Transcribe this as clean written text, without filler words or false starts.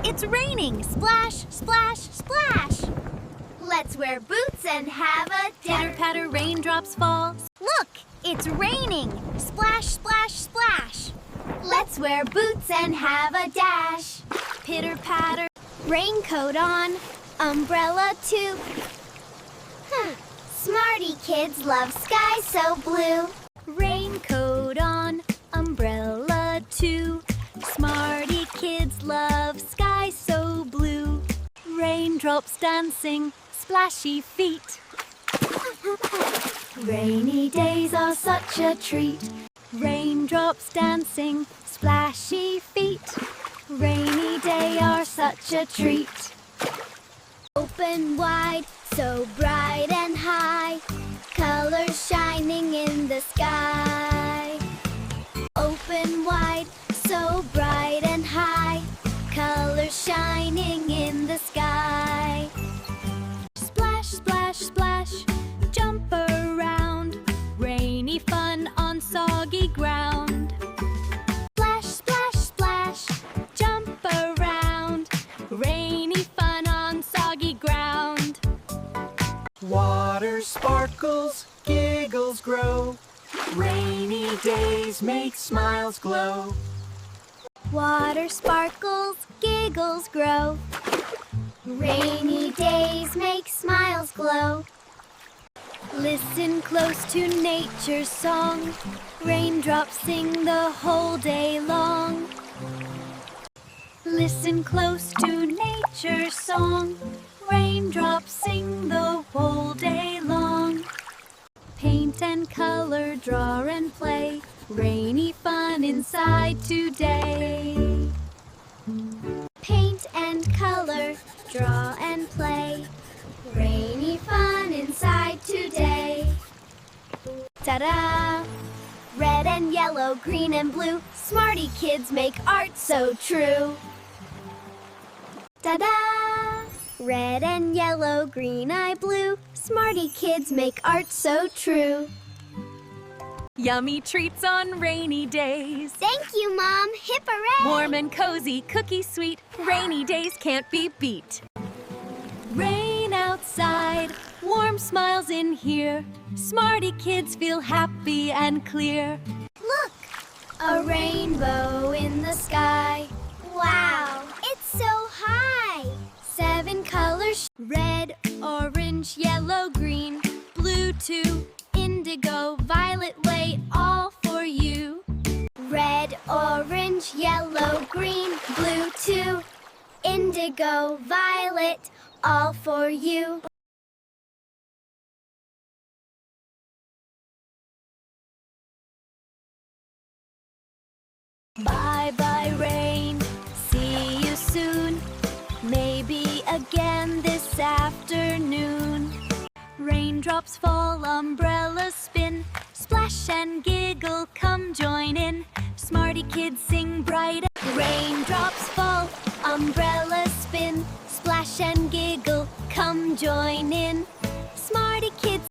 it's raining. Splash, splash, splash. Let's wear boots and have a dash. Pitter-patter, raindrops fall. Look, it's raining. Splash, splash, splash. Let's wear boots and have a dash. Pitter-patter. Raincoat on, umbrella too. Smarty Kids love sky so blue. Raincoat on, umbrella too. Smarty Kids love sky so blue. Raindrops dancing, splashy feet. Rainy days are such a treat. Raindrops dancing, splashy feet. Rainy day are such a treat. Open wide, so bright and high. Colors shining in the sky. Open wide, so bright and high. Colors shining in the sky. Splash, splash, splash, jump around. Rainy fun on soggy ground. Splash, splash, splash, jump around. Rainy fun on soggy ground. Water sparkles, giggles grow. Rainy days make smiles glow. Water sparkles, giggles grow. Rainy days make smiles glow. Listen close to nature's song. Raindrops sing the whole day long. Listen close to nature's song. Raindrops sing the whole day long. Paint and color, draw and play. Rainy fun inside today. Paint and color, draw and play. Rainy fun inside today. Ta-da! Red and yellow, green and blue. Smarty Kids make art so true. Ta-da! Red and yellow, green and blue. Smarty Kids make art so true. Yummy treats on rainy days. Thank you, Mom. Hip hooray! Warm and cozy, cookie sweet. Rainy days can't be beat. Rain outside, warm smiles in here. Smarty Kids feel happy and clear. Look! A rainbow in the sky. Wow! It's so high! 7 colors. Red, orange, yellow, green, blue too. Indigo, violet, wait, all for you. Red, orange, yellow, green, blue too. Indigo, violet, all for you. Bye-bye, rain. See you soon. Maybe again this afternoon. Raindrops fall, umbrellas spin. Splash and giggle, come join in. Smarty Kids sing bright. Raindrops fall, umbrellas spin. Splash and giggle, come join in. Smarty Kids